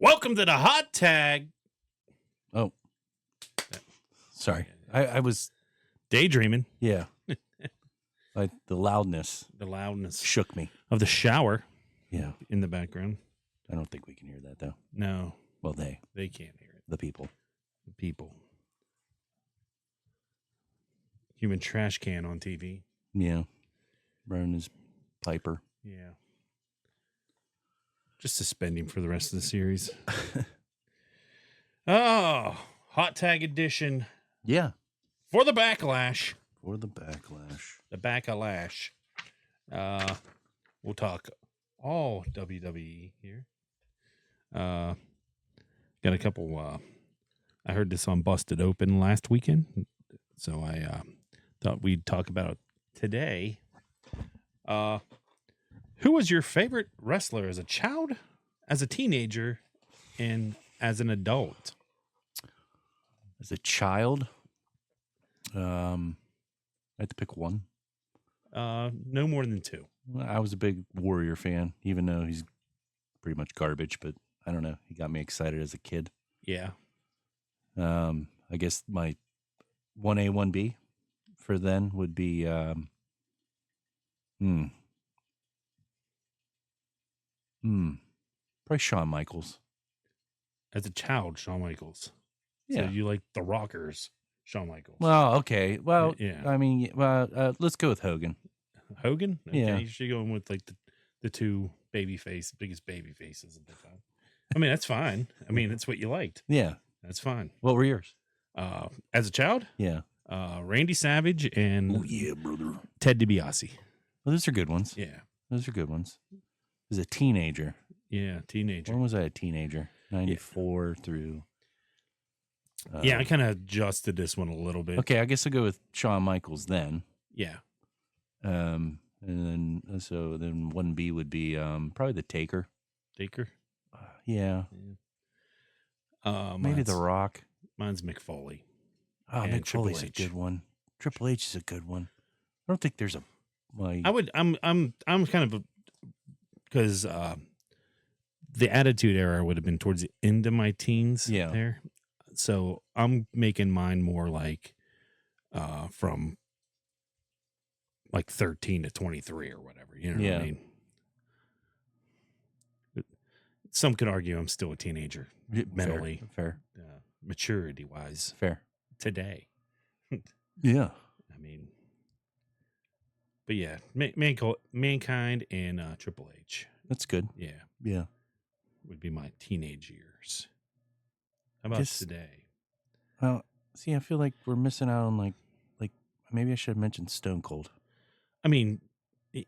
Welcome to the hot tag. Oh, sorry. I was Daydreaming. yeah. Like the loudness The loudness shook me. of the shower Yeah. in the background. I don't think we can hear that though. No, Well, they can't hear it. the people. The people. Human trash can on TV. Yeah. Brian is Piper. Yeah. Just suspending for the rest of the series. Oh, hot tag edition Yeah. for the backlash. For the backlash. The backlash. We'll talk all WWE here. Got a couple. I heard this on Busted Open last weekend, so I thought we'd talk about it today. Who was your favorite wrestler as a child, as a teenager, and as an adult? As a child, I had to pick one. No more than two. I was a big Warrior fan, even though he's pretty much garbage, but I don't know. He got me excited as a kid. Yeah. I guess my 1A, 1B for then would be probably Shawn Michaels. As a child, Shawn Michaels. Yeah. So you like the Rockers, Shawn Michaels. Well, okay. Well, yeah. I mean, let's go with Hogan. Hogan? Okay, Yeah. you should go in with like the two biggest baby faces at the time. I mean, that's fine. I mean, that's what you liked. Yeah. That's fine. What were yours? As a child, Yeah. Randy Savage and Oh, yeah, brother. Ted DiBiase. Well, those are good ones. Yeah. Those are good ones. As a teenager. Yeah, teenager. When was I a teenager? 94 through. Yeah, I kind of adjusted this one a little bit. Okay, I guess I'll go with Shawn Michaels then. Yeah. And then 1B would be probably the Taker. Taker? Yeah. Maybe mine's- The Rock. Mine's Mick Foley. Oh, and Mick Triple Foley's a H. good one. Triple H is a good one. I don't think there's a like. I'm kind of because the Attitude Era would have been towards the end of my teens. Yeah. There, so I'm making mine more like from like 13 to 23 or whatever. You know what I mean? Some could argue I'm still a teenager mentally, fair. maturity wise Fair. today. Yeah. I mean, but yeah, Mankind and Triple H. That's good. Yeah, Yeah. would be my teenage years. How about today? Well, see, I feel like we're missing out on like maybe I should have mentioned Stone Cold. I mean,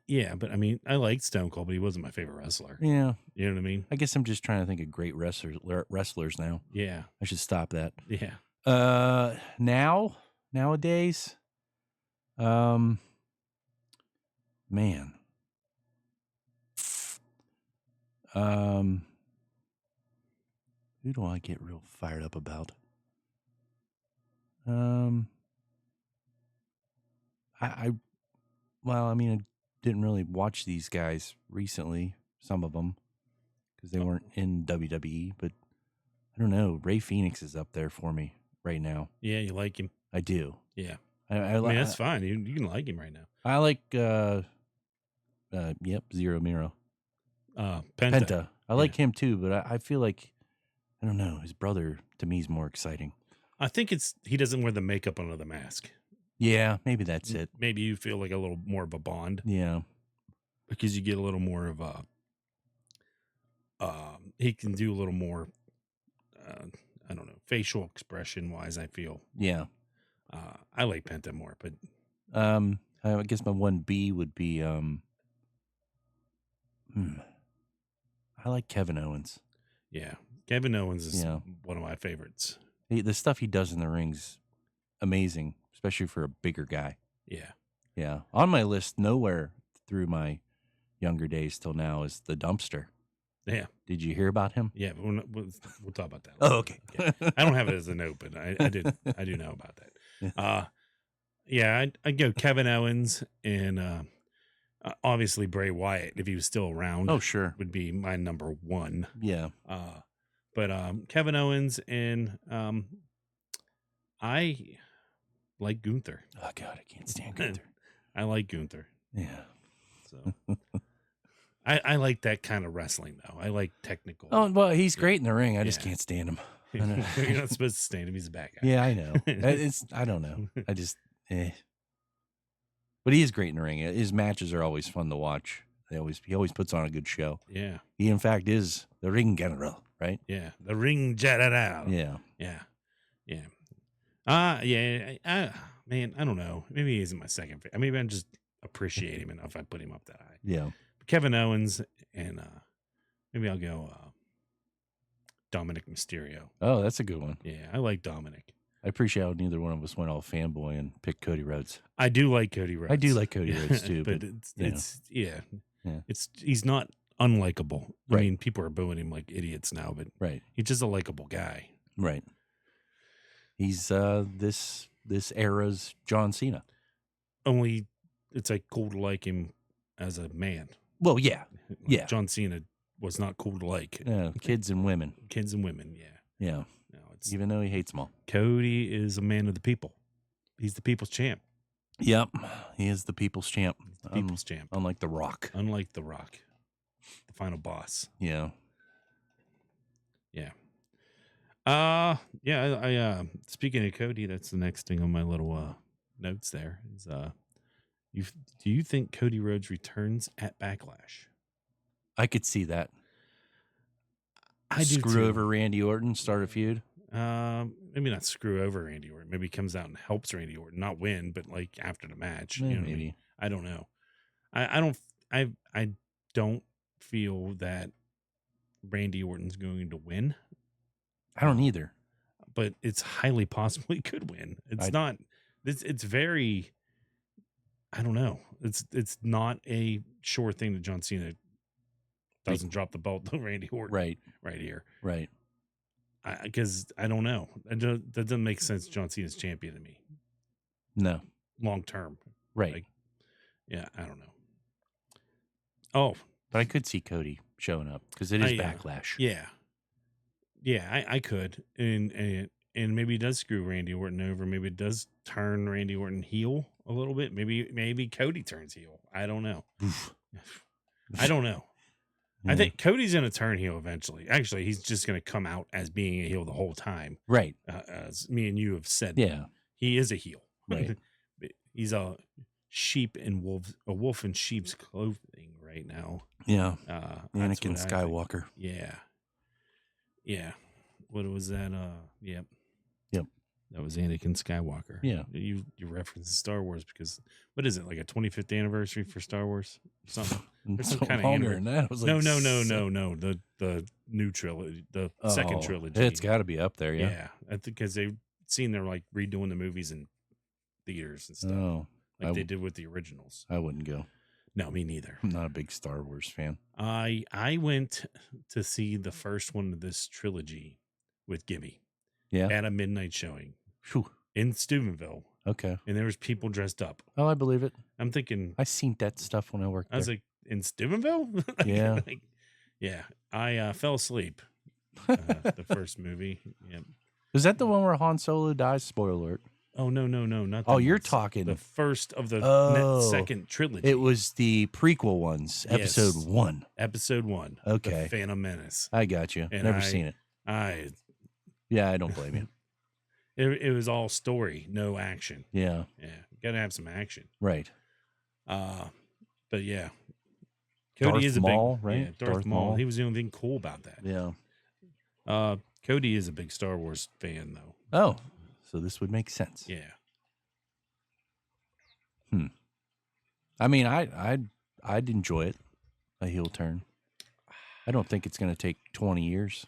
yeah, but I mean, I liked Stone Cold, but he wasn't my favorite wrestler. Yeah. You know what I mean? I guess I'm just trying to think of great wrestlers now. Yeah, I should stop that. yeah. Nowadays, man. Who do I get real fired up about? I didn't really watch these guys recently, some of them, because they weren't in WWE, but I don't know. Ray Phoenix is up there for me right now. Yeah, you like him. I do. Yeah. I mean, that's fine. You can like him right now. I like, Zero Miro. Penta. I like him too, but I feel like, I don't know, his brother to me is more exciting. I think he doesn't wear the makeup under the mask. Yeah, maybe that's it. Maybe you feel like a little more of a bond. Yeah. Because you get a little more of a, he can do a little more, I don't know, facial expression wise, I feel. Yeah. I like Penta more, but. I guess my 1B would be, I like Kevin Owens. Yeah. Kevin Owens is one of my favorites. The stuff he does in the ring's amazing, especially for a bigger guy. Yeah. Yeah. On my list, nowhere through my younger days till now is the Dumpster. Yeah. Did you hear about him? Yeah, we'll talk about that. Oh, okay. Yeah. I don't have it as a note, but I do know about that. I'd go Kevin Owens and obviously Bray Wyatt if he was still around. Oh, sure. Would be my number one. Yeah. But Kevin Owens and I like Gunther. Oh God, I can't stand Gunther. I like Gunther. Yeah. So I like that kind of wrestling though. I like technical. Oh well, he's great in the ring. I just can't stand him. You're not supposed to stand him. He's a bad guy. Yeah, I know. I don't know. I just But he is great in the ring. His matches are always fun to watch. He always puts on a good show. Yeah. He in fact is the ring general, right? Yeah. The ring general. Yeah. Yeah. Yeah. Man, I don't know. Maybe he isn't my second favorite. Maybe I just appreciate him enough. I put him up that high. Yeah. Kevin Owens and maybe I'll go Dominic Mysterio. Oh, that's a good one. Yeah, I like Dominic. I appreciate how neither one of us went all fanboy and picked Cody Rhodes. I do like Cody Rhodes. I do like Cody Rhodes too, but he's not unlikable. I mean, people are booing him like idiots now, but he's just a likable guy. Right. He's this era's John Cena. Only it's like cool to like him as a man. Well, yeah. Yeah. John Cena was not cool to like. Yeah, kids and women. Kids and women, yeah. Yeah. No, even though he hates them all. Cody is a man of the people. He's the people's champ. Yep. He is the people's champ. The people's champ. Unlike The Rock. Unlike The Rock. The final boss. Yeah. Yeah. Speaking of Cody, that's the next thing on my little notes there is do you think Cody Rhodes returns at Backlash? I could see that. I do screw too. over Randy Orton, start a feud. Maybe not screw over Randy Orton. Maybe he comes out and helps Randy Orton, not win, but like after the match. Maybe. You know what I mean? I don't know. I don't feel that Randy Orton's going to win. I don't either. But it's highly possible he could win. It's very, I don't know. It's not a sure thing that John Cena doesn't drop the belt to Randy Orton right here. Right. Because I don't know. That doesn't make sense. John Cena's champion to me. No. Long term. Right. Like, yeah, I don't know. Oh. But I could see Cody showing up because it is Backlash. Yeah. Yeah, I could. And maybe he does screw Randy Orton over. Maybe it does turn Randy Orton heel a little bit. Maybe Cody turns heel. I don't know. I don't know. Yeah. I think Cody's going to turn heel eventually. Actually, he's just going to come out as being a heel the whole time. Right. As me and you have said. Yeah. He is a heel. Right. He's a wolf in sheep's clothing right now. Yeah. Anakin Skywalker. Yeah. Yeah. What was that? Yep. That was Anakin Skywalker. Yeah. You referenced Star Wars because what is it, like a 25th anniversary for Star Wars? Something. There's some kind of longer than that. No. The new trilogy, the second trilogy. It's got to be up there, yeah. Yeah. I think because they've seen they're like redoing the movies in theaters and stuff. Oh. Like they did with the originals. I wouldn't go. No, me neither. I'm not a big Star Wars fan. I went to see the first one of this trilogy with Gibby. Yeah. At a midnight showing. Whew. In Steubenville. Okay. And there was people dressed up. Oh, I believe it. I'm thinking. I seen that stuff when I worked there. I was like, in Steubenville? Yeah. Yeah. I fell asleep. The first movie. Yep. Is that the one where Han Solo dies? Spoiler alert. Oh, no. Not oh, you're talking. The first of the second trilogy. It was the prequel ones. Episode 1. Episode 1. Okay. The Phantom Menace. I got you. Never seen it. Yeah, I don't blame you. It was all story, no action. Yeah. Yeah. Gotta have some action. Right. But yeah. Cody Darth is a Maul, big, right? Yeah, Darth Maul. He was the only thing cool about that. Yeah. Cody is a big Star Wars fan though. Oh. So this would make sense. Yeah. I mean, I'd enjoy it. A heel turn. I don't think it's going to take 20 years.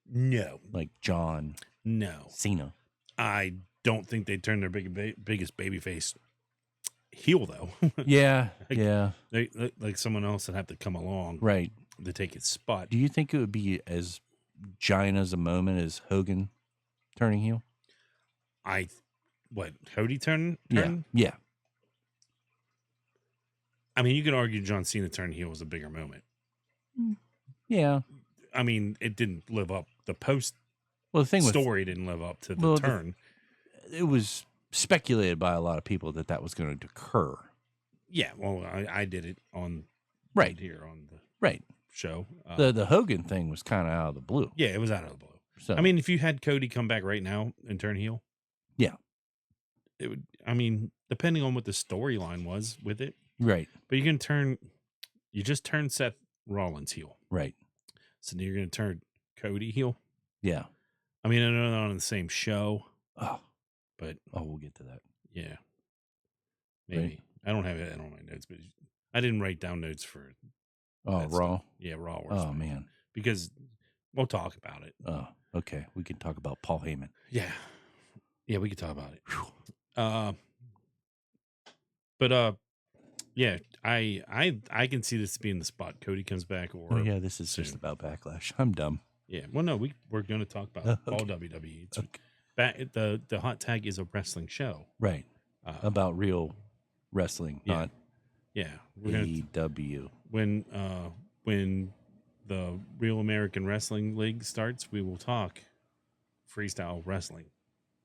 No. Like John. No. Cena. I don't think they'd turn their biggest babyface heel though. Yeah. Like someone else would have to come along. Right. To take its spot. Do you think it would be as giant as a moment as Hogan turning heel? Cody turn? Yeah. I mean, you could argue John Cena turning heel was a bigger moment. Yeah. I mean, it didn't live up. The post Well, the thing with story didn't live up to the turn. It was speculated by a lot of people that was going to occur. Yeah, well, I did it on Right here on the right show. The Hogan thing was kind of out of the blue. Yeah, it was out of the blue. So I mean, if you had Cody come back right now and turn heel, yeah, it would. I mean, depending on what the storyline was with it, right, but you just turn Seth Rollins heel, right. so now you're going to turn Cody heel. Yeah. I mean, I know they're on the same show, but we'll get to that. yeah, maybe. Right. I don't have it on my notes, but I didn't write down notes for. Raw. Stuff. Yeah, Raw. Man, because we'll talk about it. Oh, okay. We can talk about Paul Heyman. Yeah, we can talk about it. Yeah, I can see this being the spot. Cody comes back, or this is soon. Just about Backlash. I'm dumb. Yeah, well, no, we're going to talk about all WWE. It's the hot tag is a wrestling show, right? About real wrestling, not AEW. When the Real American Wrestling League starts, we will talk freestyle wrestling.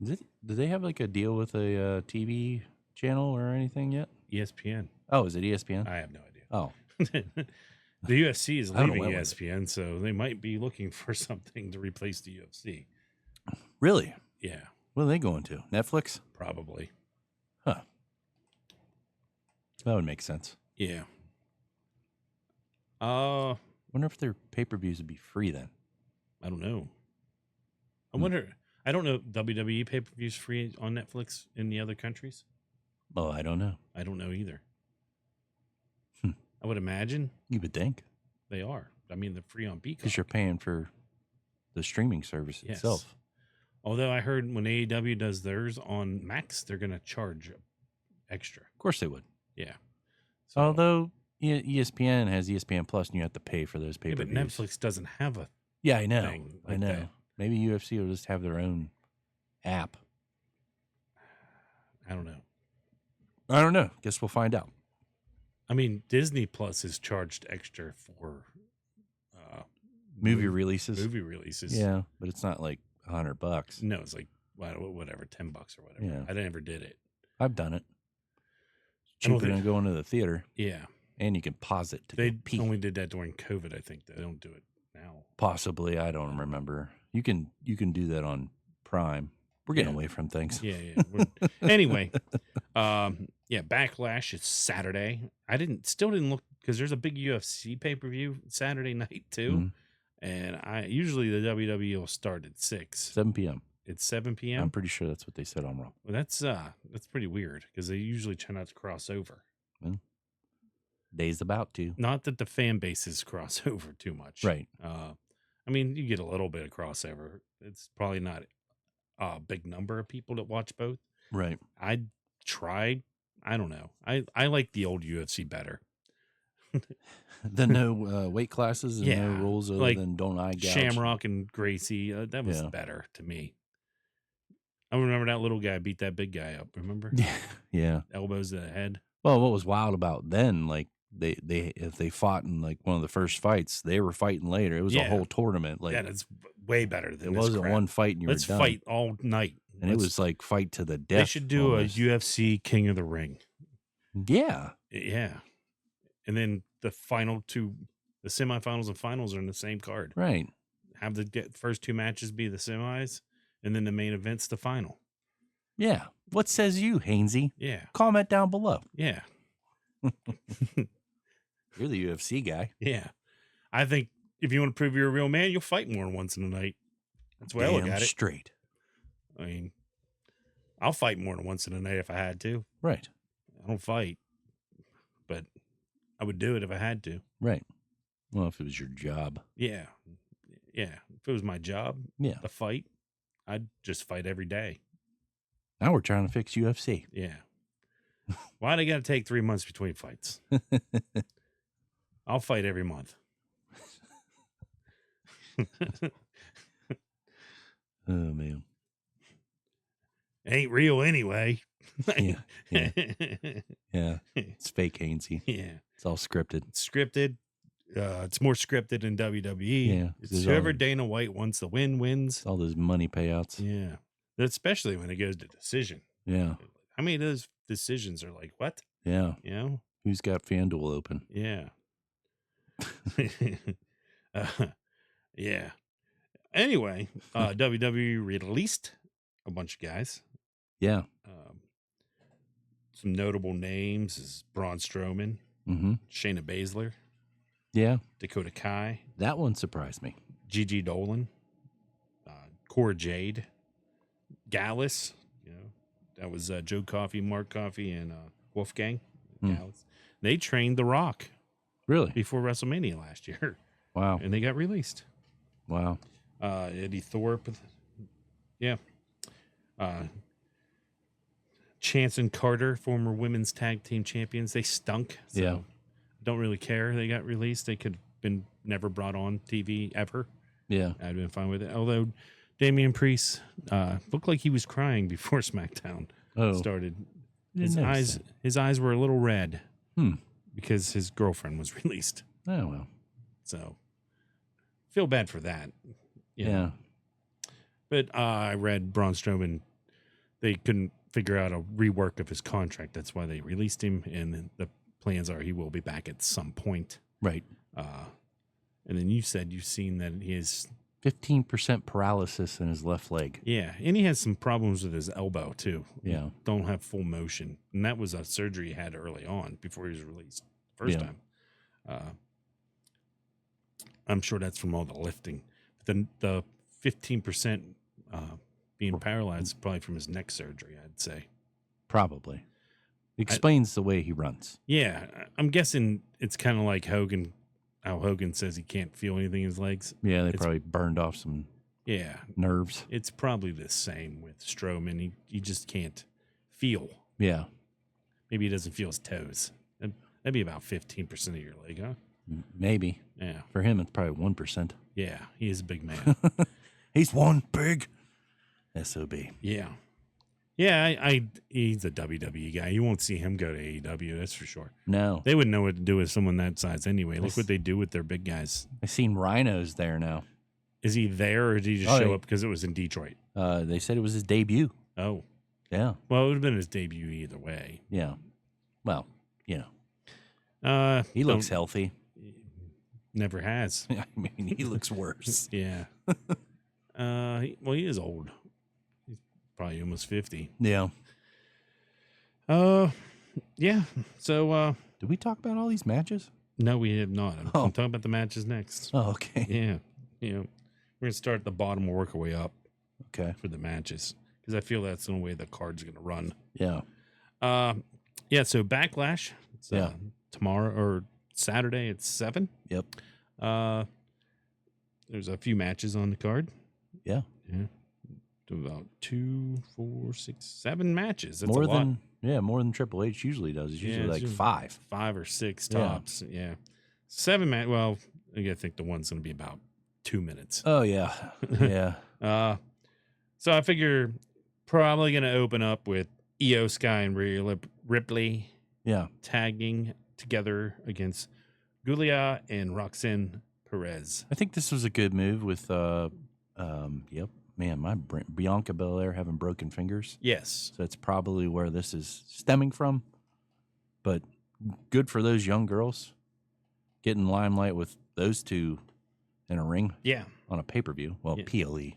Do they have like a deal with a TV channel or anything yet? ESPN. Oh, is it ESPN? I have no idea. Oh. The UFC is leaving ESPN, so they might be looking for something to replace the UFC. Really? Yeah. What are they going to? Netflix? Probably. Huh. That would make sense. Yeah. Wonder if their pay-per-views would be free then. I don't know. I wonder. I don't know. WWE pay-per-views free on Netflix in the other countries? Oh, I don't know. I don't know either. I would imagine. You would think. They are. I mean, they're free on Peacock. Because you're paying for the streaming service itself. Although I heard when AEW does theirs on Max, they're going to charge extra. Of course they would. Yeah. So, although ESPN has ESPN Plus and you have to pay for those pay-per-views. But Netflix doesn't have a I know. thing like I know. that. Maybe UFC will just have their own app. I don't know. Guess we'll find out. I mean, Disney Plus is charged extra for movie releases. Yeah, but it's not like $100. No, it's like whatever, $10 or whatever. Yeah. I never did it. I've done it. Cheaper than going to the theater. Yeah, and you can pause it. They only did that during COVID. I think they don't do it now. Possibly, I don't remember. You can do that on Prime. We're getting away from things. Yeah. Anyway, Backlash is Saturday. Still didn't look because there's a big UFC pay-per-view Saturday night too, and usually the WWE will start at 7 p.m. It's 7 p.m. I'm pretty sure that's what they said on Raw. Well, that's pretty weird because they usually try not to cross over. Day's about to. Not that the fan bases cross over too much, right? I mean, you get a little bit of crossover. It's probably not a big number of people that watch both. Right. I tried. I don't know. I like the old UFC better. The no weight classes and no rules other than don't eye gouge. Shamrock and Gracie. That was better to me. I remember that little guy beat that big guy up. Remember? Yeah. Elbows to the head. Well, what was wild about then, like if they fought in like one of the first fights, they were fighting later. It was a whole tournament. Like it's way better than it wasn't one fight and you were done. Let's fight all night. And it was like fight to the death. They should do almost. A UFC King of the Ring. Yeah. Yeah. And then the final two, the semifinals and finals are in the same card. Right. Have the first two matches be the semis, and then the main event's the final. Yeah. What says you, Hainsey? Yeah. Comment down below. Yeah. You're the UFC guy. Yeah. I think if you want to prove you're a real man, you'll fight more than once in a night. That's the way I look at it. Straight. I mean, I'll fight more than once in a night if I had to. Right. I don't fight, but I would do it if I had to. Right. Well, if it was your job. Yeah. Yeah. If it was my job to fight, I'd just fight every day. Now we're trying to fix UFC. Yeah. Why do I got to take 3 months between fights? I'll fight every month. Oh, man. Ain't real anyway. Yeah. It's fake, Hainsey. Yeah. It's all scripted. It's scripted. It's more scripted in WWE. Yeah, It's whoever Dana White wants to win wins. All those money payouts. Yeah, especially when it goes to decision. Yeah. How many of those decisions are like what? Yeah. You know? Who's got FanDuel open? Yeah. Yeah. Anyway, WWE released a bunch of guys. Yeah. Some notable names is Braun Strowman, Shayna Baszler, Yeah. Dakota Kai. That one surprised me. Gigi Dolan, Cora Jade, Gallus. You know, that was Joe Coffey, Mark Coffey, and Wolfgang Gallus. They trained The Rock. Really? Before WrestleMania last year. Wow. And they got released. Wow. Eddie Thorpe. Yeah. Chance and Carter, former women's tag team champions. They stunk. So yeah. Don't really care. They got released. They could have been never brought on TV ever. Yeah. I'd been fine with it. Although Damian Priest looked like he was crying before SmackDown started. His eyes were a little red. Because his girlfriend was released. Oh, well. So, feel bad for that. Yeah. But I read Braun Strowman, they couldn't figure out a rework of his contract. That's why they released him. And the plans are he will be back at some point. Right. And then you said you've seen that he has 15% paralysis in his left leg. Yeah. And he has some problems with his elbow, too. Yeah. He don't have full motion. And that was a surgery he had early on before he was released. First time. I'm sure that's from all the lifting. But the 15% being paralyzed is probably from his neck surgery, I'd say. Probably. Explains the way he runs. Yeah. I'm guessing it's kind of like Hogan, how Hogan says he can't feel anything in his legs. Yeah, they probably burned off some nerves. It's probably the same with Strowman. He just can't feel. Yeah. Maybe he doesn't feel his toes. That'd be about 15% of your leg, huh? Maybe. Yeah. For him, it's probably 1%. Yeah, he is a big man. He's one big SOB. Yeah. Yeah, he's a WWE guy. You won't see him go to AEW, that's for sure. No. They wouldn't know what to do with someone that size anyway. Look what they do with their big guys. I've seen Rhinos there now. Is he there, or did he just show up because it was in Detroit? They said it was his debut. Oh. Yeah. Well, it would have been his debut either way. Yeah. Well, you know. He looks healthy. Never has. I mean, he looks worse. Yeah. He is old. He's probably almost 50. Yeah. Yeah. So, did we talk about all these matches? No, we have not. I'm talking about the matches next. Oh, okay. Yeah. You know, we're going to start at the bottom and work our way up. Okay. For the matches. Because I feel that's the way the card's going to run. Yeah. Yeah, so Backlash. It's, tomorrow or Saturday at 7. Yep. There's a few matches on the card. Yeah. Yeah. About 2, 4, 6, 7 matches. That's more a lot. More than Triple H usually does. It's usually like 5. 5 or 6 tops. Yeah. 7 match. Well, I think the one's going to be about 2 minutes. Oh, yeah. Yeah. So I figure probably going to open up with Io Sky and Rhea Ripley. Yeah. Tagging together against Giulia and Roxanne Perez. I think this was a good move with, man, Bianca Belair having broken fingers. Yes. So that's probably where this is stemming from. But good for those young girls getting limelight with those two in a ring. Yeah. On a pay-per-view. Well, PLE.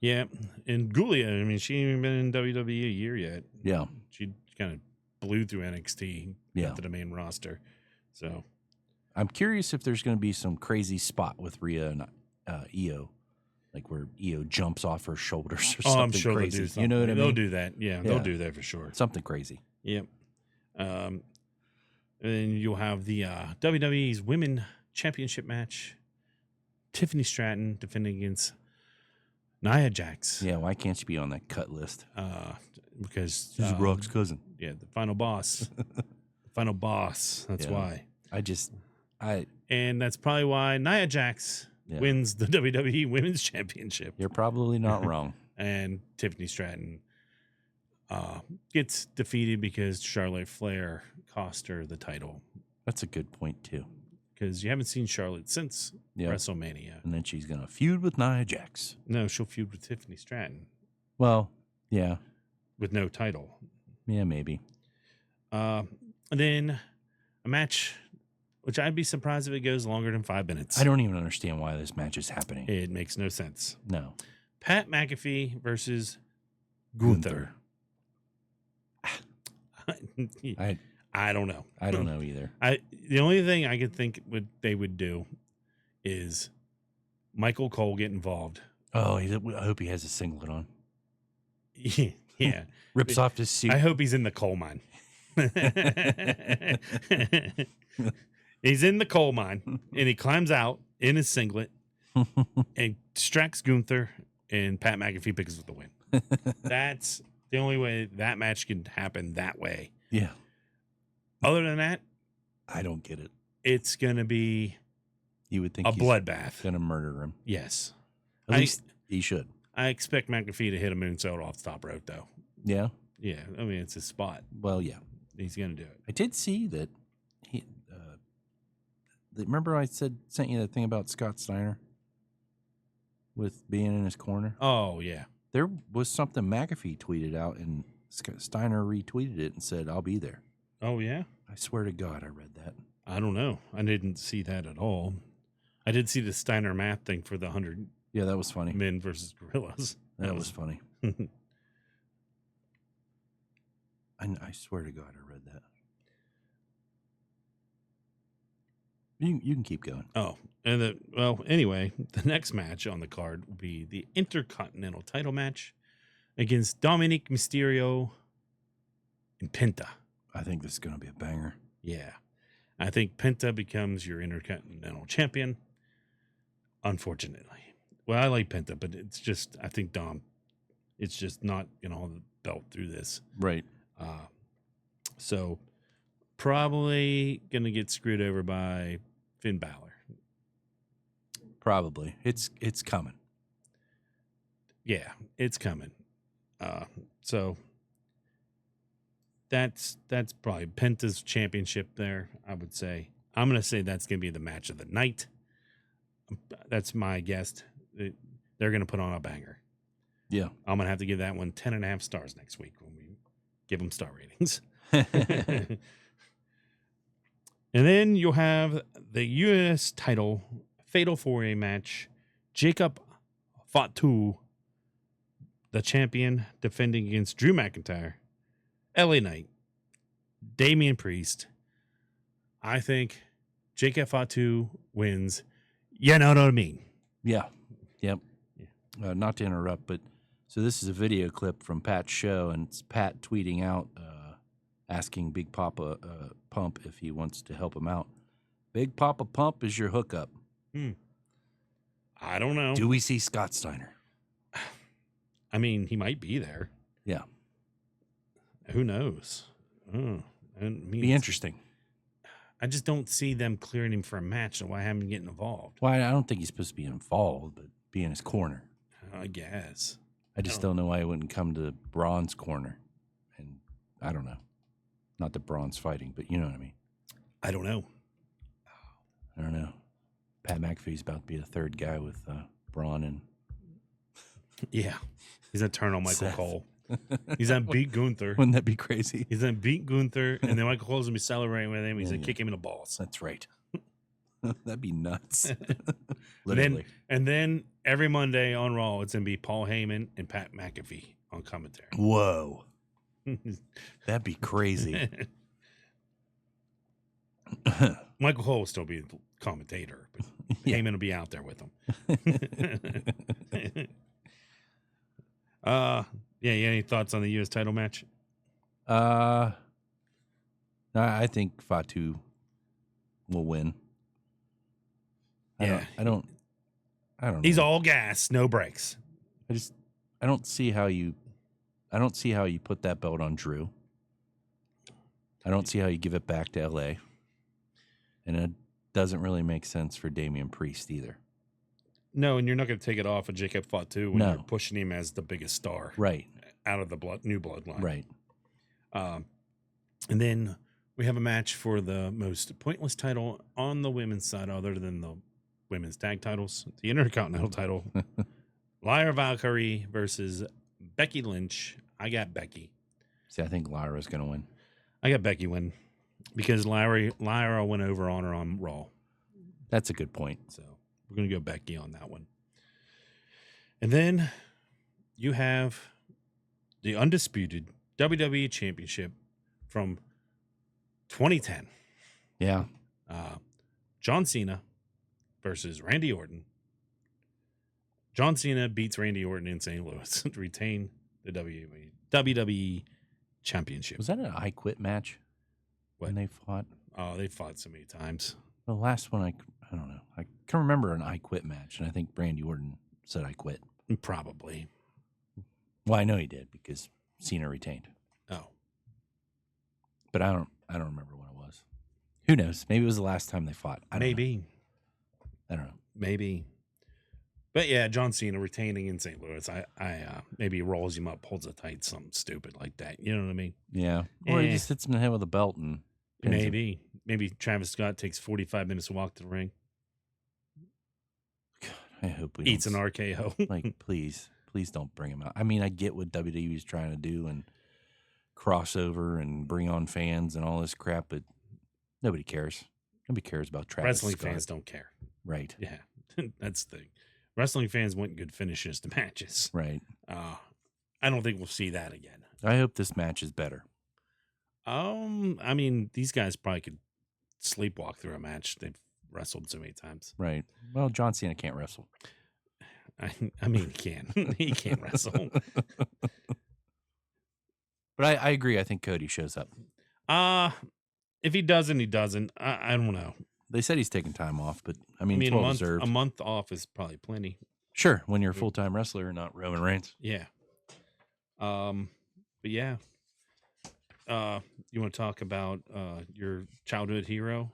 Yeah. And Giulia, I mean, she ain't even been in WWE a year yet. Yeah. She kind of blew through NXT to the main roster. So I'm curious if there's going to be some crazy spot with Rhea and Io, like where Io jumps off her shoulders or something I'm sure crazy. They'll do something. You know what I mean? They'll do that. Yeah, they'll do that for sure. Something crazy. Yep. And then you'll have the WWE's Women Championship match. Tiffany Stratton defending against Nia Jax. Yeah, why can't she be on that cut list? Because she's Rock's cousin. Yeah, the final boss. Final boss. That's why. And that's probably why Nia Jax wins the WWE Women's Championship. You're probably not wrong. And Tiffany Stratton gets defeated because Charlotte Flair cost her the title. That's a good point, too. because you haven't seen Charlotte since Yep. WrestleMania. And then she's going to feud with Nia Jax. No, she'll feud with Tiffany Stratton Well, yeah. with no title. Yeah, maybe. And then a match, which I'd be surprised if it goes longer than 5 minutes. I don't even understand why this match is happening. It makes no sense. No. Pat McAfee versus Gunther. I don't know. I don't know either. The only thing I could think they would do is Michael Cole get involved. Oh, I hope he has a singlet on. Yeah. Rips off his suit. I hope he's in the coal mine. He's in the coal mine, and he climbs out in his singlet and distracts Gunther, and Pat McAfee picks up the win. That's the only way that match can happen that way. Yeah. Other than that, I don't get it. it's going to be You would think a he's bloodbath. going to murder him. Yes. At least he should. I expect McAfee to hit a moonsault off the top rope, though. Yeah. Yeah. I mean, it's his spot. Well, yeah. He's going to do it. I did see that he. Remember I sent you that thing about Scott Steiner with being in his corner? Oh, yeah. There was something McAfee tweeted out, and Steiner retweeted it and said, "I'll be there." Oh, yeah? I swear to God, I read that. I don't know. I didn't see that at all. I did see the Steiner math thing for the 100 Yeah, that was funny. men versus gorillas. That was funny. I swear to God, I read that. You can keep going. Oh, and anyway, the next match on the card will be the Intercontinental title match against Dominic Mysterio and Penta. I think this is going to be a banger. Yeah. I think Penta becomes your Intercontinental champion. Unfortunately. Well, I like Penta, but it's just, I think Dom, it's just not going to hold the belt through this. Right. So probably going to get screwed over by Finn Balor. Probably. It's coming. Yeah, it's coming. So that's probably Penta's championship there, I would say. I'm going to say that's going to be the match of the night. That's my guess. They're going to put on a banger. Yeah. I'm going to have to give that one 10.5 stars next week when we give them star ratings. And then you'll have the U.S. title Fatal 4-Way match. Jacob Fatu, the champion, defending against Drew McIntyre. LA Knight. Damian Priest. I think Jacob Fatu wins. You know what I mean? Yeah. Yep. Yeah. Not to interrupt, but so this is a video clip from Pat's show, and it's Pat tweeting out, asking Big Papa Pump if he wants to help him out. Big Papa Pump is your hookup. I don't know. Do we see Scott Steiner? I mean, he might be there. Yeah. Who knows? I mean, Be interesting. I just don't see them clearing him for a match, so why have him getting involved? Well, I don't think he's supposed to be involved, but be in his corner. I guess. I just don't know why he wouldn't come to Braun's corner. And I don't know. Not that Braun's fighting, but you know what I mean. I don't know. I don't know. Pat McAfee's about to be the third guy with Braun and Yeah. He's going to turn on Michael Seth. Cole. He's going to beat Gunther. Wouldn't that be crazy? He's going to beat Gunther, and then Michael Cole's going to be celebrating with him. He's going to kick him in the balls. That's right. That'd be nuts. Literally. And then every Monday on Raw, it's going to be Paul Heyman and Pat McAfee on commentary. Whoa. That'd be crazy. Michael Cole will still be the commentator, but Yeah. Heyman will be out there with him. Yeah, you got any thoughts on the U.S. title match? I think Fatu will win. Yeah. I don't know. He's all gas, no brakes. I don't see how you put that belt on Drew. I don't see how you give it back to LA. And it doesn't really make sense for Damian Priest either. No, and you're not going to take it off of Jacob Fatu when No. you're pushing him as the biggest star Right. out of the new bloodline. Right. And then We have a match for the most pointless title on the women's side, other than the women's tag titles. The Intercontinental title, Lyra Valkyrie versus Becky Lynch. I got Becky. See, I think Lyra's going to win. I got Becky win because Lyra went over on her on Raw. That's a good point. So we're going to go Becky on that one. And then you have the undisputed WWE Championship from 2010. Yeah. John Cena versus Randy Orton. John Cena beats Randy Orton in St. Louis to retain the WWE Championship. Was that an I Quit match? What? When they fought? Oh, they fought so many times. The last one, I don't know. I can remember an I Quit match, and I think Randy Orton said I quit. Probably. Well, I know he did because Cena retained. Oh. But I don't remember when it was. Who knows? Maybe it was the last time they fought. I don't know. Maybe. But yeah, John Cena retaining in St. Louis. I maybe rolls him up, holds it tight, something stupid like that. You know what I mean? Yeah. Or he just hits him in the head with a belt and pins him. Maybe Travis Scott takes 45 minutes to walk to the ring. God, I hope we eats an RKO. Like, please don't bring him out. I mean, I get what WWE is trying to do and crossover and bring on fans and all this crap, but nobody cares. Nobody cares about Travis Wrestling Scott. fans don't care. Right. Yeah, that's the thing. Wrestling fans want good finishes to matches. Right. I don't think we'll see that again. I hope this match is better. I mean, these guys probably could sleepwalk through a match. They've wrestled so many times. Right. Well, John Cena can't wrestle. I mean, he can. He can't wrestle. But I agree. I think Cody shows up. If he doesn't, he doesn't. I don't know. They said he's taking time off, but I mean it's well deserved. A month off is probably plenty. Sure, when you're a full-time wrestler, not Roman Reigns. Yeah. But yeah. You want to talk about your childhood hero?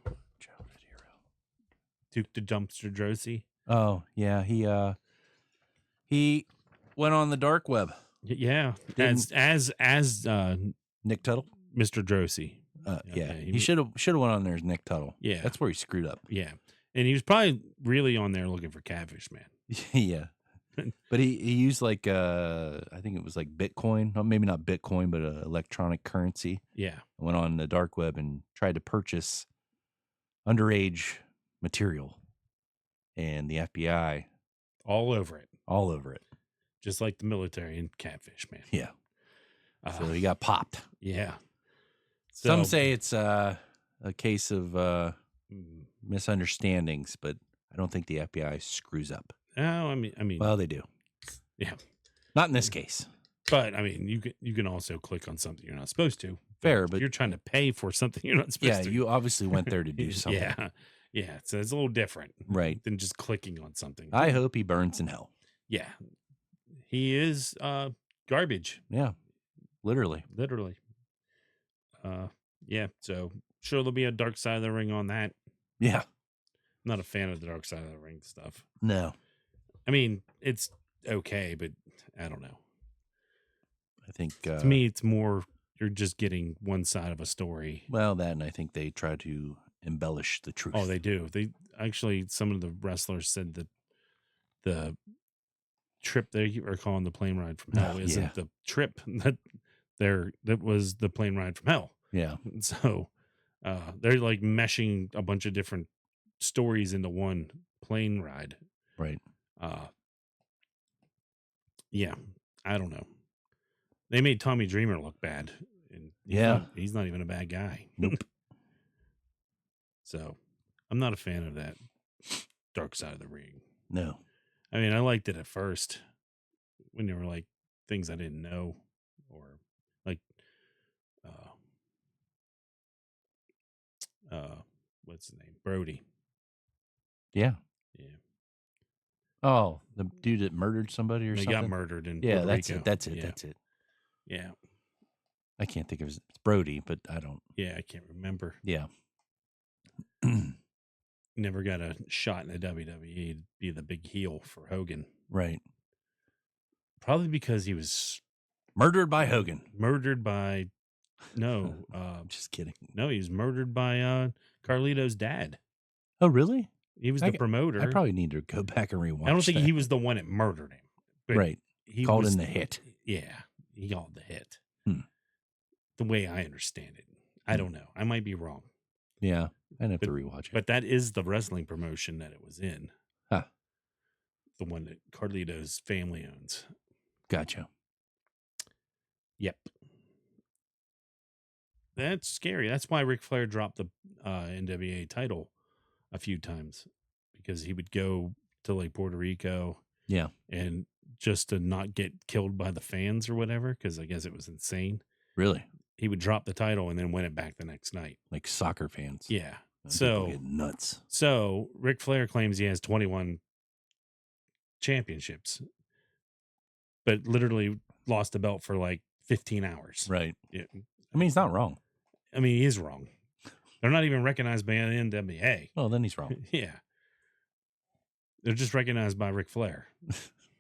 Duke the Dumpster Drosy. Oh yeah, he went on the dark web. Yeah, as Nick Tuttle, Mr. Drosy. Yeah, he should have went on there as Nick Tuttle. Yeah, that's where he screwed up. Yeah, and he was probably really on there looking for Catfish Man. Yeah, but he used like I think it was like Bitcoin, maybe not Bitcoin, but electronic currency. Yeah, went on the dark web and tried to purchase underage material, and the FBI all over it, just like the military and Catfish Man. Yeah, so he got popped. Yeah. So, some say it's a case of misunderstandings, but I don't think the FBI screws up. Oh, I mean, well, they do. Yeah, not in this case. But I mean, you can also click on something you're not supposed to. Fair, but you're trying to pay for something you're not supposed to. Yeah, you obviously went there to do something. Yeah. So it's a little different, right, than just clicking on something. I hope he burns in hell. Yeah, he is garbage. Yeah, literally. Yeah, so sure there'll be a Dark Side of the Ring on that. Yeah. I'm not a fan of the Dark Side of the Ring stuff. No. I mean, it's okay, but I don't know. I think to me it's more you're just getting one side of a story. Well, that, and I think they try to embellish the truth. Oh, they do. They actually, some of the wrestlers said that the trip they are calling the plane ride from hell isn't the trip that was the plane ride from hell. Yeah. So they're like meshing a bunch of different stories into one plane ride. Right. Yeah. I don't know. They made Tommy Dreamer look bad. And he's not even a bad guy. Nope. So I'm not a fan of that Dark Side of the Ring. No. I mean, I liked it at first when there were like things I didn't know, or like what's the name? Brody. Yeah. Yeah. Oh, the dude that murdered somebody or something? He got murdered in Puerto Rico. That's it. Yeah. I can't think of his, it's Brody, but I don't. Yeah, I can't remember. Yeah. Never got a shot in the WWE to be the big heel for Hogan. Right. Probably because he was murdered by Hogan. Murdered by No, I'm just kidding. no, he was murdered by Carlito's dad. Oh, really? He was the promoter. I probably need to go back and rewatch. I don't think that. he was the one that murdered him. But Right. he Called was in the hit. Yeah, he called the hit. Hmm. The way I understand it. I don't know. I might be wrong. Yeah, I'd have to rewatch it. But that is the wrestling promotion that it was in. Huh. The one that Carlito's family owns. Gotcha. Yep. That's scary. That's why Ric Flair dropped the NWA title a few times, because he would go to like Puerto Rico. Yeah. And just to not get killed by the fans or whatever, because I guess it was insane. Really? He would drop the title and then win it back the next night. Like soccer fans. Yeah. People get nuts. So Ric Flair claims he has 21 championships, but literally lost the belt for like 15 hours. Right. Yeah. I mean, he's not wrong. I mean, he is wrong. They're not even recognized by the NWA. Well, then he's wrong. Yeah. They're just recognized by Ric Flair.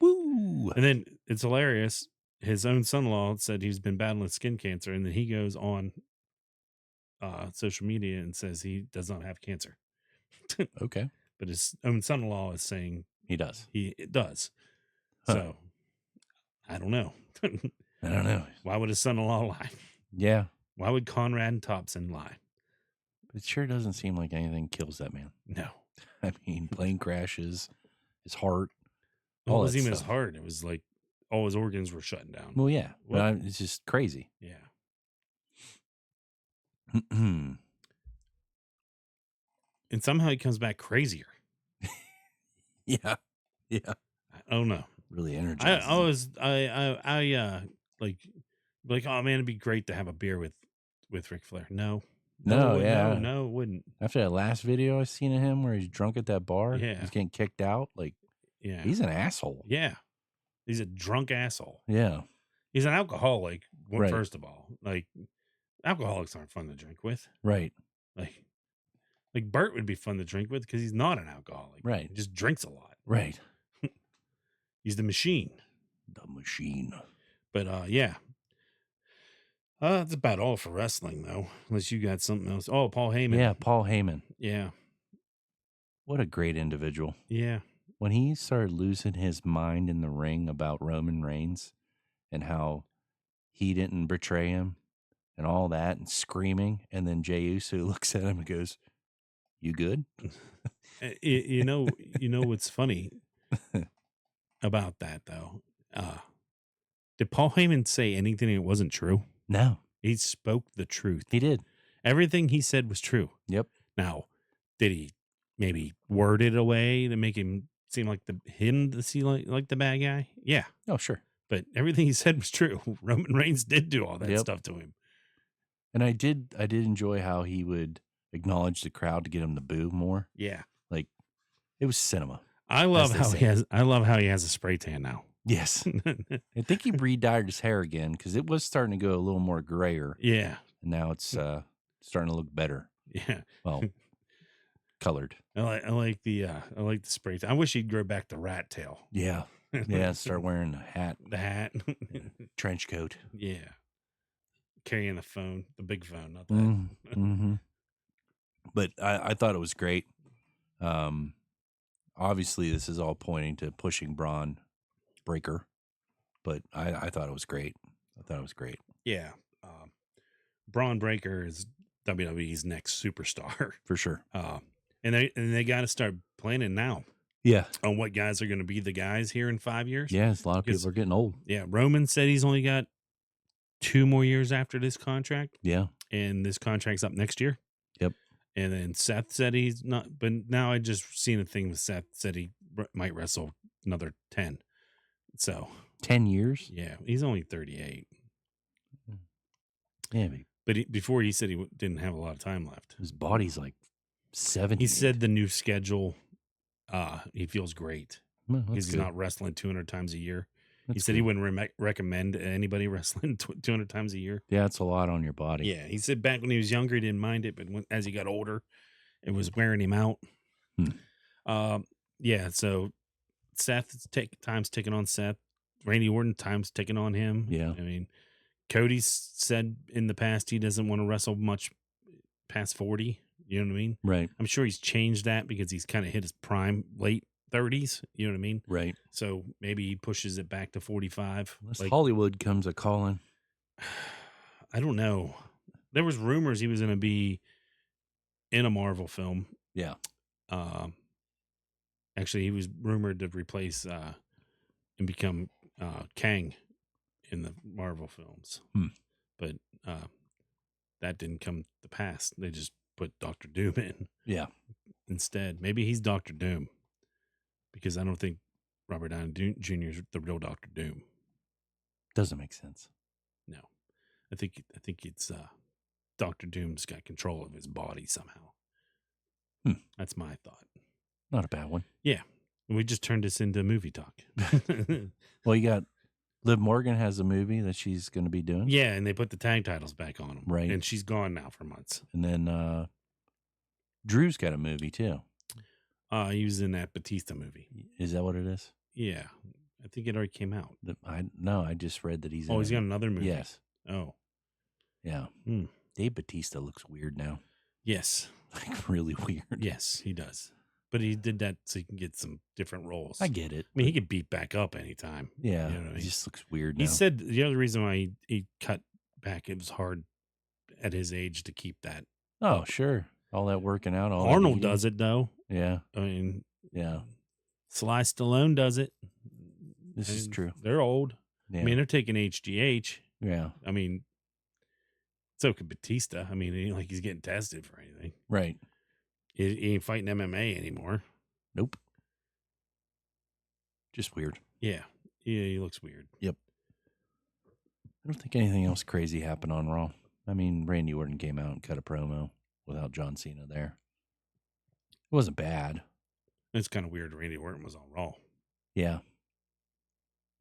Woo! And then it's hilarious. His own son-in-law said he's been battling skin cancer, and then he goes on social media and says he does not have cancer. Okay. But his own son-in-law is saying he does. He does. Huh. So I don't know. I don't know. Why would his son-in-law lie? Yeah. Why would Conrad Thompson lie? It sure doesn't seem like anything kills that man. No. I mean, plane crashes, his heart. It wasn't even his heart. It was like all his organs were shutting down. Well, yeah. But it's just crazy. Yeah. And somehow he comes back crazier. Yeah. Yeah. I don't know. Really energized. I like, oh man, it'd be great to have a beer with Ric Flair. No, No, it wouldn't. After that last video I seen of him where he's drunk at that bar, Yeah, he's getting kicked out. Like, yeah, he's an asshole. Yeah, he's a drunk asshole. Yeah, he's an alcoholic. Right. First of all, like, alcoholics aren't fun to drink with. Right. Like Bert would be fun to drink with because he's not an alcoholic. Right. He just drinks a lot. Right. He's the machine. The machine. But yeah. That's about all for wrestling, though. Unless you got something else. Oh, Paul Heyman. Yeah, Paul Heyman. Yeah. What a great individual. Yeah. When he started losing his mind in the ring about Roman Reigns and how he didn't betray him and all that and screaming, and then Jey Uso looks at him and goes, "You good?" you know what's funny about that, though? Did Paul Heyman say anything that wasn't true? No. He spoke the truth. He did. Everything he said was true. Yep. Now, did he maybe word it away to make him seem like like the bad guy? Yeah. Oh, sure. But everything he said was true. Roman Reigns did do all that stuff to him. And I did enjoy how he would acknowledge the crowd to get him to boo more. Yeah. Like, it was cinema. I love how he has a spray tan now. Yes. I think he re-dyed his hair again because it was starting to go a little more grayer. Yeah. And now it's starting to look better. Yeah. Well, colored. I like the spray tan. I wish he'd grow back the rat tail. Yeah. Yeah. Start wearing the hat. The hat. Trench coat. Yeah. Carrying the phone, the big phone, not that. Mm-hmm. But I thought it was great. Obviously, this is all pointing to pushing Braun Breaker, but I thought it was great. Yeah. Braun Breaker is WWE's next superstar. For sure. And they got to start planning now. Yeah. On what guys are going to be the guys here in 5 years. Yes, a lot of people are getting old. Yeah. Roman said he's only got 2 more years after this contract. Yeah. And this contract's up next year. Yep. And then Seth said he's not, but now I just seen a thing with Seth said he might wrestle another 10. So 10 years? Yeah. He's only 38. Yeah. But before he said he didn't have a lot of time left. His body's like 70. He said the new schedule, he feels great. Well, he's not wrestling 200 times a year. That's he said he wouldn't recommend anybody wrestling 200 times a year. Yeah, it's a lot on your body. Yeah, he said back when he was younger, he didn't mind it, but as he got older, it was wearing him out. Yeah, so Seth, time's ticking on Seth. Randy Orton, time's ticking on him. Yeah. I mean, Cody's said in the past he doesn't want to wrestle much past 40. You know what I mean? Right. I'm sure he's changed that because he's kind of hit his prime late 30s. You know what I mean? Right. So maybe he pushes it back to 45. Unless Hollywood comes a calling. I don't know. There was rumors he was going to be in a Marvel film. Yeah. Actually, he was rumored to replace and become Kang in the Marvel films. But that didn't come to pass. They just put Dr. Doom in. Yeah. Instead. Maybe he's Dr. Doom. Because I don't think Robert Downey Jr. is the real Dr. Doom. Doesn't make sense. No. I think it's Dr. Doom's got control of his body somehow. That's my thought. Not a bad one. Yeah. We just turned this into movie talk. Well, you got Liv Morgan has a movie that she's going to be doing. Yeah, and they put the tag titles back on them. Right. And she's gone now for months. And then Drew's got a movie too. He was in that Batista movie. Is that what it is? Yeah. I think it already came out. I just read that he's he's got another movie. Yes. Oh. Yeah. Dave Batista looks weird now. Yes. Like really weird. Yes, he does. But he did that so he can get some different roles. I get it. I mean, he could beat back up anytime. Yeah. You know what I mean? He just looks weird now. He said the other reason why he cut back, it was hard at his age to keep that. Oh, sure. All that working out. Arnold does it, though. Yeah. I mean, yeah. Sly Stallone does it. This is true. They're old. Yeah. I mean, they're taking HGH. Yeah. I mean, so could Batista. I mean, it ain't like he's getting tested for anything. Right. He ain't fighting MMA anymore. Nope. Just weird. Yeah. Yeah, he looks weird. Yep. I don't think anything else crazy happened on Raw. I mean, Randy Orton came out and cut a promo without John Cena there. It wasn't bad. It's kind of weird Randy Orton was on Raw. Yeah.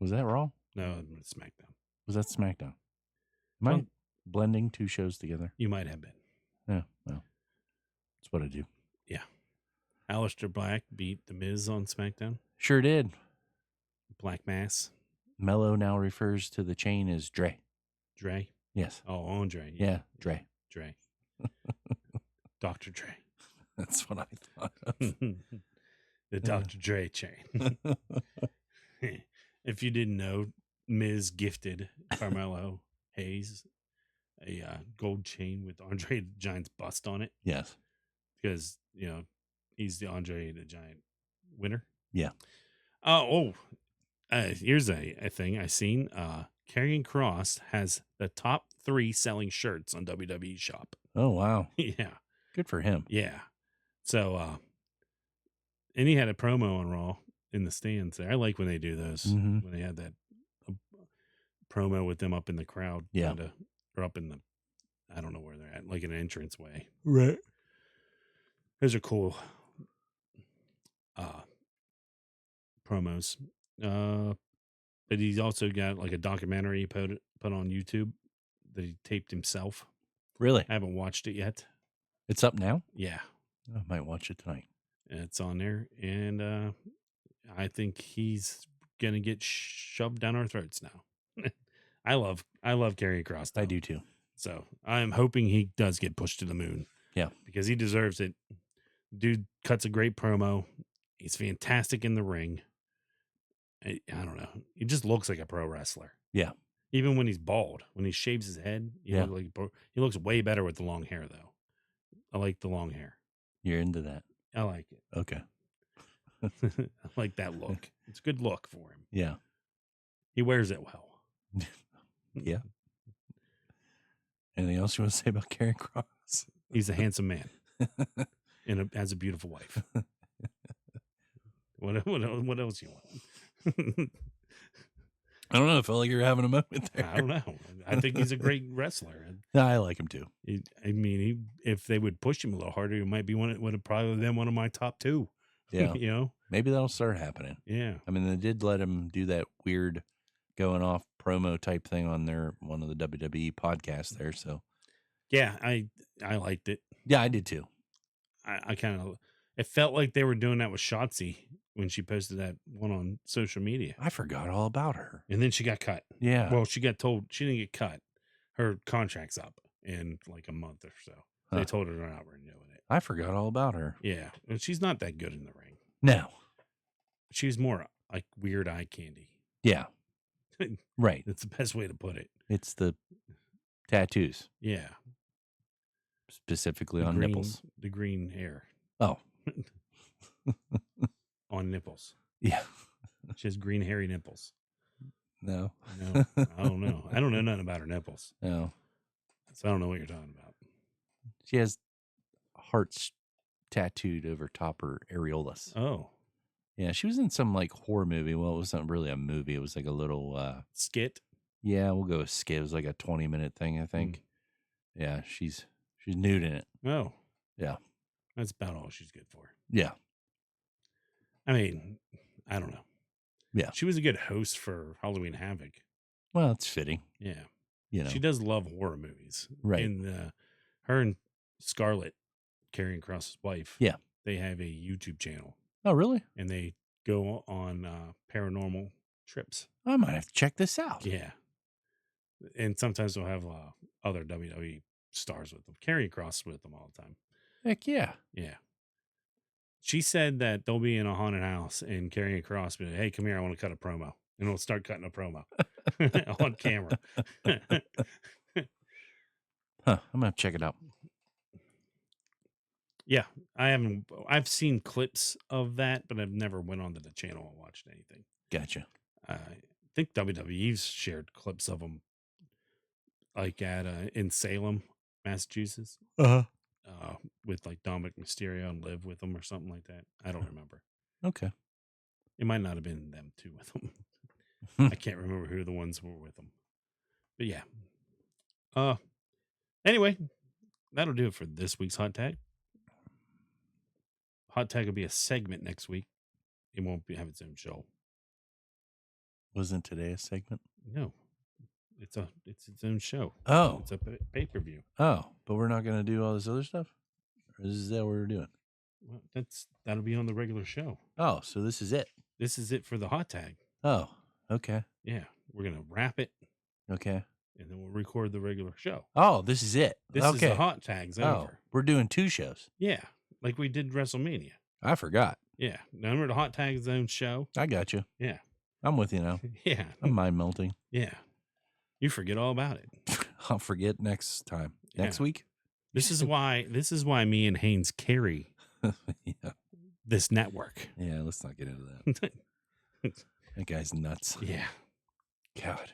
Was that Raw? No, it's SmackDown. Was that SmackDown? Am I blending two shows together? You might have been. Yeah, well, that's what I do. Yeah. Aleister Black beat The Miz on SmackDown. Sure did. Black Mass. Mello now refers to the chain as Dre. Dre? Yes. Oh, Andre. Yeah, Dre. Dre. Dr. Dre. That's what I thought of. The Dr. Dre chain. If you didn't know, Miz gifted Carmelo Hayes a gold chain with Andre the Giant's bust on it. Yes. Because, you know, he's the Andre the Giant winner. Yeah. Here's a thing I seen. Karrion Kross has the top 3 selling shirts on WWE Shop. Oh, wow. Yeah. Good for him. Yeah. So, and he had a promo on Raw in the stands there. I like when they do those, when they had that promo with them up in the crowd. Yeah. Or up in the, I don't know where they're at, like an entranceway. Right. Those are cool promos. But he's also got like a documentary he put on YouTube that he taped himself. Really? I haven't watched it yet. It's up now? Yeah. I might watch it tonight. It's on there. And I think he's going to get shoved down our throats now. I love Karrion Kross. I do too. So I'm hoping he does get pushed to the moon. Yeah. Because he deserves it. Dude cuts a great promo. He's fantastic in the ring. I don't know. He just looks like a pro wrestler. Yeah. Even when he's bald, when he shaves his head, he looks way better with the long hair, though. I like the long hair. You're into that. I like it. Okay. I like that look. It's a good look for him. Yeah. He wears it well. Yeah. Anything else you want to say about Karrion Kross? He's a handsome man and has a beautiful wife. What else you want? I don't know. I felt like you're having a moment there. I don't know. I think he's a great wrestler. I like him too. If they would push him a little harder, he might be one of my top 2. Yeah. You know, maybe that'll start happening. Yeah. I mean, they did let him do that weird going off promo type thing on one of the WWE podcasts there. So yeah, I liked it. Yeah, I did too. I kind of, it felt like they were doing that with Shotzi when she posted that one on social media. I forgot all about her. And then she got cut. Yeah. Well, she got told she didn't get cut. her contract's up in like a month or so. Huh. They told her they're not renewing it. I forgot all about her. Yeah, and she's not that good in the ring. No. She's more like weird eye candy. Yeah. Right. That's the best way to put it. It's the tattoos, Yeah, specifically the on green, nipples. The green hair Oh. on nipples. Yeah. She has green hairy nipples. No. No, I don't know. I don't know nothing about her nipples, No. so I don't know what you're talking about. She has hearts tattooed over top her areolas. Oh, Yeah, she was in some like horror movie. Well, it wasn't really a movie. It was like a little skit. yeah, we'll go with skit. It was like a 20-minute thing, I think. Yeah, she's nude in it. Oh, Yeah. that's about all she's good for. Yeah. I mean, I don't know. Yeah. She was a good host for Halloween Havoc. Well, it's fitting. Yeah. You know. She does love horror movies. Right. And her and Scarlett, Karrion Kross's wife, Yeah. they have a YouTube channel. Oh, really? And they go on paranormal trips. I might have to check this out. Yeah. And sometimes they'll have other WWE stars with them. Karrion Kross with them all the time. Heck yeah. Yeah. She said that they'll be in a haunted house and Karrion Kross be like, hey, come here, I want to cut a promo. And we'll start cutting a promo on camera. Huh. I'm going to check it out. Yeah. I've seen clips of that, but I've never went onto the channel and watched anything. Gotcha. I think WWE's shared clips of them like at in Salem, Massachusetts. Uh-huh. With like Dominic Mysterio and Liv with them or something like that. I don't remember. Okay. It might not have been them two with them. I can't remember who the ones were with them. But yeah. Anyway, that'll do it for this week's Hot Tag. Hot Tag will be a segment next week. It won't have its own show. Wasn't today a segment? No. It's its own show. Oh. It's a pay-per-view. Oh, but we're not going to do all this other stuff? Or is that what we're doing? Well, that'll be on the regular show. Oh, so this is it. This is it for the Hot Tag. Oh, okay. Yeah. We're going to wrap it. Okay. And then we'll record the regular show. Oh, this is it. This is the Hot Tag's over. We're doing 2 shows. Yeah. Like we did WrestleMania. I forgot. Yeah. Remember the Hot Tag's own show? I got you. Yeah. I'm with you now. Yeah. I'm mind melting. Yeah. You forget all about it. I'll forget next time. Next Yeah. week? This is why me and Haynes carry Yeah. this network. Yeah, let's not get into that. That guy's nuts. Yeah. God.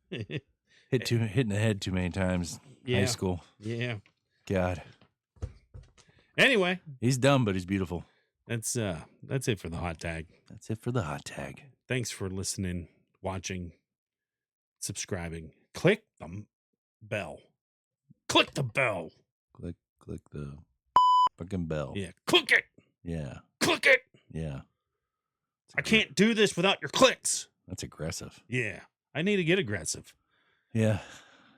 Hitting the head too many times. Yeah. High school. Yeah. God. Anyway, He's dumb, but he's beautiful. that's it for the Hot Tag. That's it for the Hot Tag. Thanks for listening, watching, subscribing. Click the bell. Click the bell. Click the fucking bell. Yeah. Click it. Yeah. Click it. Yeah. I can't do this without your clicks. That's aggressive. Yeah. I need to get aggressive. Yeah.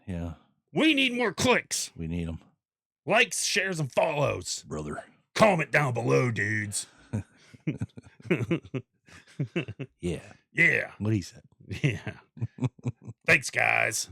Yeah. We need more clicks. We need them. Likes, shares, and follows. Brother. Comment down below, dudes. Yeah. Yeah. What he said. Yeah. Thanks, guys.